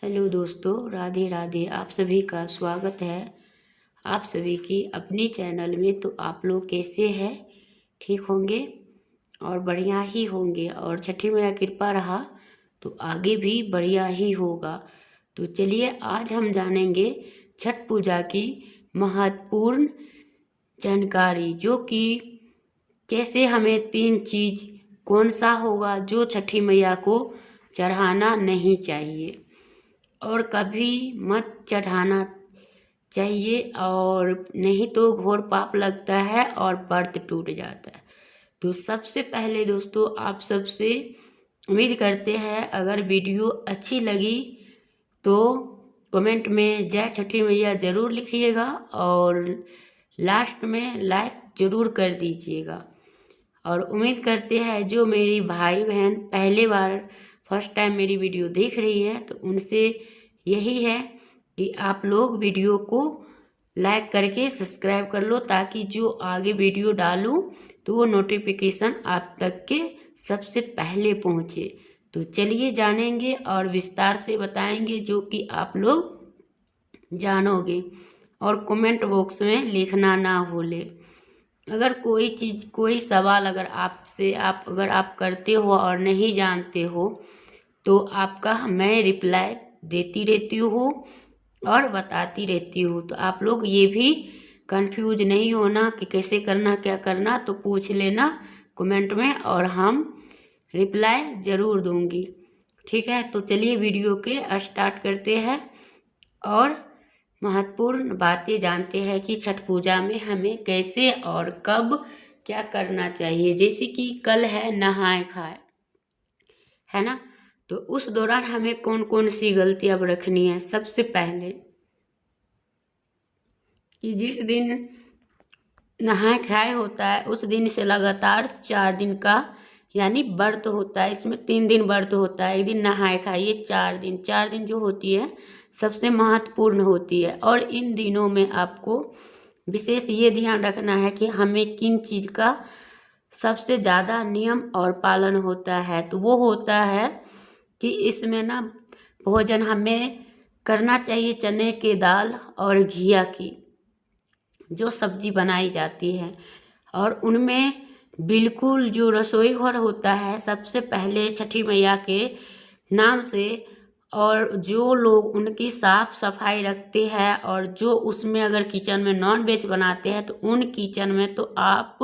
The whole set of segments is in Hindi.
हेलो दोस्तों, राधे राधे। आप सभी का स्वागत है आप सभी की अपनी चैनल में। तो आप लोग कैसे हैं? ठीक होंगे और बढ़िया ही होंगे, और छठी मैया कृपा रहा तो आगे भी बढ़िया ही होगा। तो चलिए आज हम जानेंगे छठ पूजा की महत्वपूर्ण जानकारी, जो कि कैसे हमें 3 चीज़ कौन सा होगा जो छठी मैया को चढ़ाना नहीं चाहिए और कभी मत चढ़ाना चाहिए, और नहीं तो घोर पाप लगता है और व्रत टूट जाता है। तो सबसे पहले दोस्तों, आप सबसे उम्मीद करते हैं अगर वीडियो अच्छी लगी तो कमेंट में जय छठी मैया ज़रूर लिखिएगा और लास्ट में लाइक ज़रूर कर दीजिएगा। और उम्मीद करते हैं जो मेरी भाई बहन पहले बार फर्स्ट टाइम मेरी वीडियो देख रही है तो उनसे यही है कि आप लोग वीडियो को लाइक करके सब्सक्राइब कर लो, ताकि जो आगे वीडियो डालूं तो वो नोटिफिकेशन आप तक के सबसे पहले पहुंचे। तो चलिए जानेंगे और विस्तार से बताएंगे जो कि आप लोग जानोगे। और कमेंट बॉक्स में लिखना ना भूले। अगर कोई चीज़ कोई सवाल अगर आपसे अगर आप करते हो और नहीं जानते हो तो आपका मैं रिप्लाई देती रहती हूँ और बताती रहती हूँ। तो आप लोग ये भी कंफ्यूज नहीं होना कि कैसे करना क्या करना, तो पूछ लेना कमेंट में और हम रिप्लाई ज़रूर दूँगी। ठीक है, तो चलिए वीडियो के स्टार्ट करते हैं और महत्वपूर्ण बातें जानते हैं कि छठ पूजा में हमें कैसे और कब क्या करना चाहिए। जैसे कि कल है नहाए खाए, है ना, तो उस दौरान हमें कौन कौन सी गलतियां अब रखनी है। सबसे पहले कि जिस दिन नहाए खाए होता है उस दिन से लगातार 4 दिन का यानी व्रत होता है। इसमें 3 दिन व्रत होता है, एक दिन नहाए खाए, ये 4 दिन जो होती है सबसे महत्वपूर्ण होती है। और इन दिनों में आपको विशेष ये ध्यान रखना है कि हमें किन चीज़ का सबसे ज़्यादा नियम और पालन होता है। तो वो होता है कि इसमें ना भोजन हमें करना चाहिए चने के दाल और घिया की जो सब्जी बनाई जाती है, और उनमें बिल्कुल जो रसोई घर होता है सबसे पहले छठी मैया के नाम से, और जो लोग उनकी साफ सफाई रखते हैं और जो उसमें अगर किचन में नॉन वेज बनाते हैं तो उन किचन में तो आप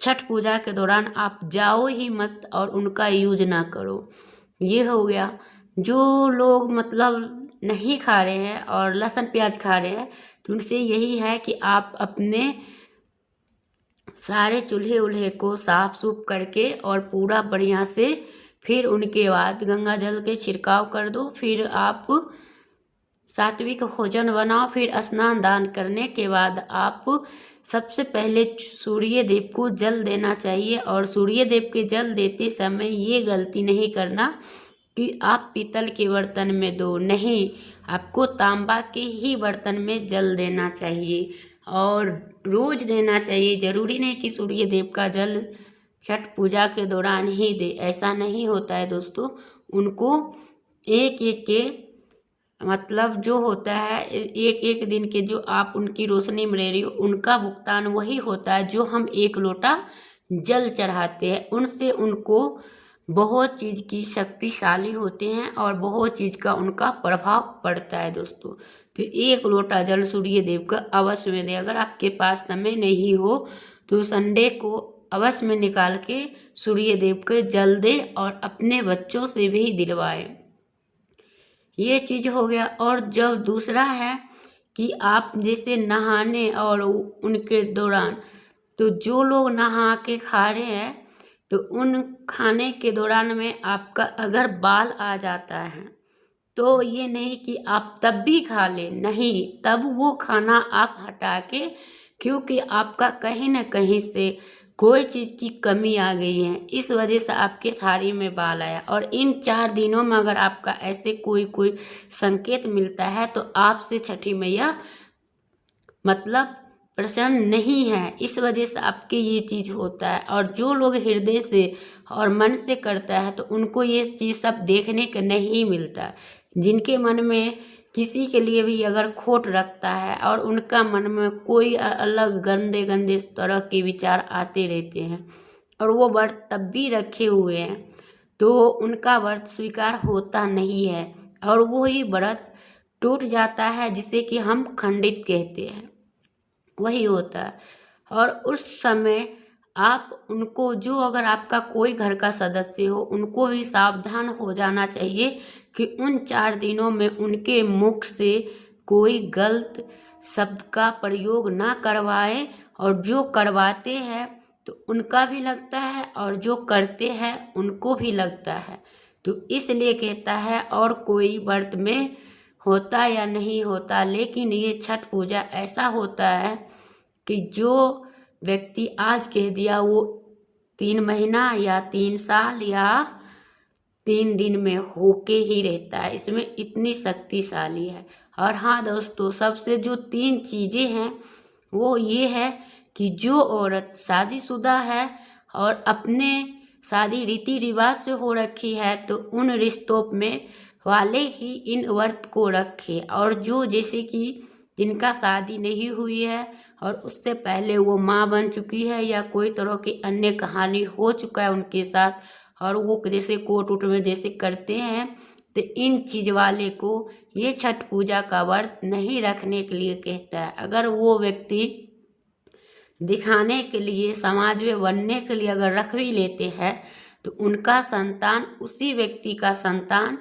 छठ पूजा के दौरान आप जाओ ही मत और उनका यूज ना करो। ये हो गया। जो लोग मतलब नहीं खा रहे हैं और लहसुन प्याज खा रहे हैं तो उनसे यही है कि आप अपने सारे चूल्हे उल्हे को साफ सूफ करके और पूरा बढ़िया से फिर उनके बाद गंगा जल के छिड़काव कर दो। फिर आप सात्विक भोजन बनाओ। फिर स्नान दान करने के बाद आप सबसे पहले सूर्य देव को जल देना चाहिए, और सूर्य देव के जल देते समय ये गलती नहीं करना कि आप पीतल के बर्तन में दो, नहीं, आपको तांबा के ही बर्तन में जल देना चाहिए और रोज देना चाहिए। जरूरी नहीं कि सूर्य देव का जल छठ पूजा के दौरान ही दे, ऐसा नहीं होता है दोस्तों। उनको एक एक के मतलब जो होता है एक एक दिन के जो आप उनकी रोशनी में रह रही हो उनका भुगतान वही होता है जो हम 1 लोटा जल चढ़ाते हैं। उनसे उनको बहुत चीज़ की शक्तिशाली होते हैं और बहुत चीज़ का उनका प्रभाव पड़ता है दोस्तों। तो 1 लोटा जल सूर्य देव का अवश्य में दें। अगर आपके पास समय नहीं हो तो संडे को अवश्य में निकाल के सूर्य देव के जल दे और अपने बच्चों से भी दिलवाएं। ये चीज़ हो गया। और जब दूसरा है कि आप जैसे नहाने और उनके दौरान, तो जो लोग नहा के खा रहे हैं तो उन खाने के दौरान में आपका अगर बाल आ जाता है तो ये नहीं कि आप तब भी खा लें, नहीं, तब वो खाना आप हटा के, क्योंकि आपका कहीं ना कहीं से कोई चीज़ की कमी आ गई है, इस वजह से आपके थाली में बाल आया। और इन 4 दिनों में अगर आपका ऐसे कोई संकेत मिलता है तो आपसे छठी मैया मतलब प्रसन्न नहीं है, इस वजह से आपके ये चीज़ होता है। और जो लोग हृदय से और मन से करता है तो उनको ये चीज़ सब देखने को नहीं मिलता। जिनके मन में किसी के लिए भी अगर खोट रखता है और उनका मन में कोई अलग गंदे गंदे तरह के विचार आते रहते हैं और वो व्रत तब भी रखे हुए हैं तो उनका व्रत स्वीकार होता नहीं है और वो ही व्रत टूट जाता है, जिसे कि हम खंडित कहते हैं, वही होता है। और उस समय आप उनको, जो अगर आपका कोई घर का सदस्य हो, उनको भी सावधान हो जाना चाहिए कि उन 4 दिनों में उनके मुख से कोई गलत शब्द का प्रयोग ना करवाए। और जो करवाते हैं तो उनका भी लगता है और जो करते हैं उनको भी लगता है। तो इसलिए कहता है, और कोई व्रत में होता या नहीं होता, लेकिन ये छठ पूजा ऐसा होता है कि जो व्यक्ति आज कह दिया वो 3 महीना या 3 साल या 3 दिन में होके ही रहता है। इसमें इतनी शक्तिशाली है। और हाँ दोस्तों, सबसे जो 3 चीज़ें हैं वो ये है कि जो औरत शादीशुदा है और अपने शादी रीति रिवाज से हो रखी है तो उन रिश्तों में वाले ही इन व्रत को रखे। और जो जैसे कि जिनका शादी नहीं हुई है और उससे पहले वो माँ बन चुकी है या कोई तरह की अन्य कहानी हो चुका है उनके साथ, और वो जैसे कोर्ट वोट में जैसे करते हैं, तो इन चीज़ वाले को ये छठ पूजा का व्रत नहीं रखने के लिए कहता है। अगर वो व्यक्ति दिखाने के लिए, समाज में बनने के लिए अगर रख भी लेते हैं तो उनका संतान, उसी व्यक्ति का संतान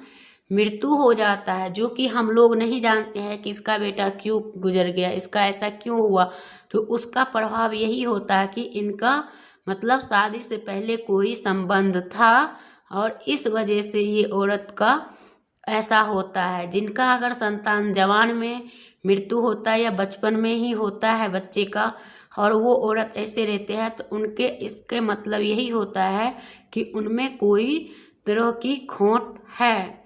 मृत्यु हो जाता है, जो कि हम लोग नहीं जानते हैं कि इसका बेटा क्यों गुजर गया, इसका ऐसा क्यों हुआ। तो उसका प्रभाव यही होता है कि इनका मतलब शादी से पहले कोई संबंध था और इस वजह से ये औरत का ऐसा होता है। जिनका अगर संतान जवान में मृत्यु होता है या बचपन में ही होता है बच्चे का, और वो औरत ऐसे रहते हैं, तो उनके इसके मतलब यही होता है कि उनमें कोई तरह की खोट है।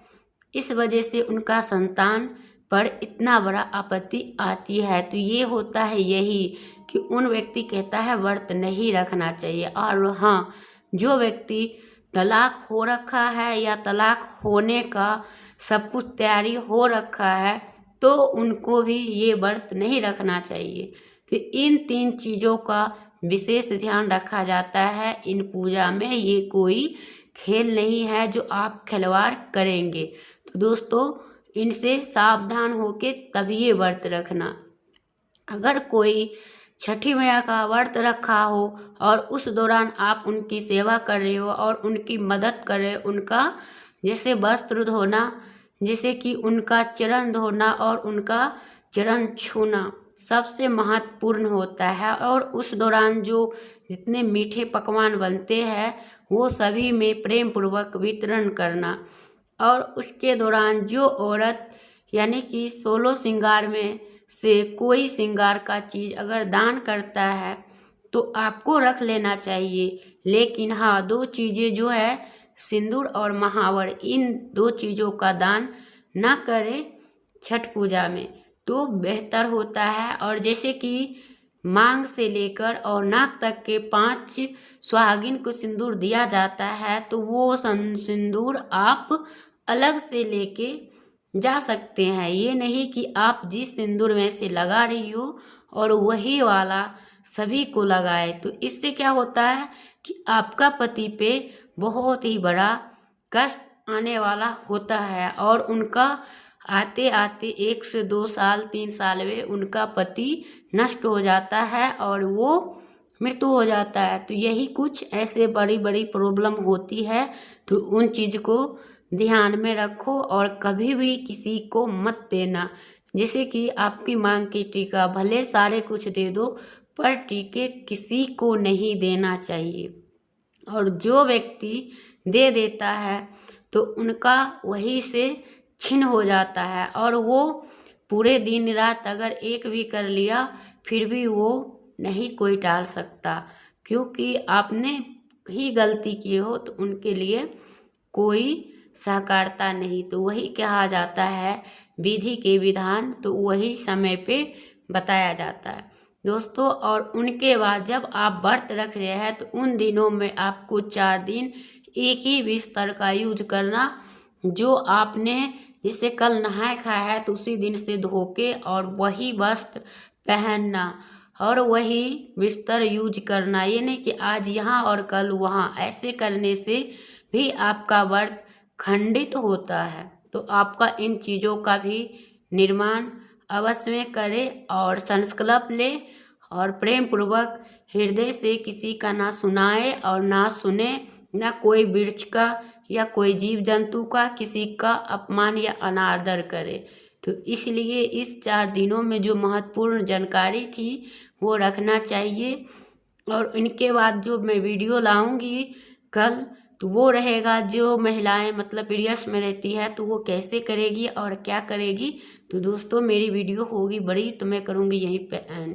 इस वजह से उनका संतान पर इतना बड़ा आपत्ति आती है। तो ये होता है यही कि उन व्यक्ति कहता है व्रत नहीं रखना चाहिए। और हाँ, जो व्यक्ति तलाक हो रखा है या तलाक होने का सब कुछ तैयारी हो रखा है तो उनको भी ये व्रत नहीं रखना चाहिए। तो इन 3 चीज़ों का विशेष ध्यान रखा जाता है इन पूजा में। ये कोई खेल नहीं है जो आप खिलवाड़ करेंगे। तो दोस्तों, इनसे सावधान होके तभी ये व्रत रखना। अगर कोई छठी मैया का व्रत रखा हो और उस दौरान आप उनकी सेवा कर रहे हो और उनकी मदद कर रहे हो, उनका जैसे वस्त्र धोना, जैसे कि उनका चरण धोना और उनका चरण छूना सबसे महत्वपूर्ण होता है। और उस दौरान जो जितने मीठे पकवान बनते हैं वो सभी में प्रेम पूर्वक वितरण करना। और उसके दौरान जो औरत यानी कि 16 श्रृंगार में से कोई श्रृंगार का चीज़ अगर दान करता है तो आपको रख लेना चाहिए। लेकिन हाँ, 2 चीज़ें जो है सिंदूर और महावर, इन 2 चीज़ों का दान ना करें छठ पूजा में तो बेहतर होता है। और जैसे कि मांग से लेकर और नाक तक के 5 सुहागिन को सिंदूर दिया जाता है तो वो सिंदूर आप अलग से लेके जा सकते हैं। ये नहीं कि आप जिस सिंदूर में से लगा रही हो और वही वाला सभी को लगाए। तो इससे क्या होता है कि आपका पति पे बहुत ही बड़ा कष्ट आने वाला होता है और उनका आते आते 1 से 2 साल 3 साल में उनका पति नष्ट हो जाता है और वो मृत्यु हो जाता है। तो यही कुछ ऐसे बड़ी बड़ी प्रॉब्लम होती है। तो उन चीज़ को ध्यान में रखो और कभी भी किसी को मत देना। जैसे कि आपकी मांग की टीका भले सारे कुछ दे दो पर टीके किसी को नहीं देना चाहिए। और जो व्यक्ति दे देता है तो उनका वहीं से छिन हो जाता है और वो पूरे दिन रात अगर एक भी कर लिया फिर भी वो नहीं कोई टाल सकता, क्योंकि आपने ही गलती की हो तो उनके लिए कोई सहकारिता नहीं। तो वही कहा जाता है विधि के विधान तो वही समय पे बताया जाता है। दोस्तों। और उनके बाद जब आप व्रत रख रहे हैं तो उन दिनों में आपको 4 दिन एक ही बिस्तर का यूज करना। जो आपने जैसे कल नहाए खाया है तो उसी दिन से धो के और वही वस्त्र पहनना और वही बिस्तर यूज करना। ये नहीं कि आज यहाँ और कल वहाँ, ऐसे करने से भी आपका व्रत खंडित होता है। तो आपका इन चीज़ों का भी निर्माण अवश्य में करें और संकल्प ले और प्रेम पूर्वक हृदय से किसी का ना सुनाए और ना सुने, ना कोई वृक्ष का या कोई जीव जंतु का किसी का अपमान या अनादर करे। तो इसलिए इस 4 दिनों में जो महत्वपूर्ण जानकारी थी वो रखना चाहिए। और इनके बाद जो मैं वीडियो लाऊंगी कल तो वो रहेगा जो महिलाएं मतलब पीरियड्स में रहती है तो वो कैसे करेगी और क्या करेगी। तो दोस्तों मेरी वीडियो होगी बड़ी तो मैं करूँगी यहीं पे एंड।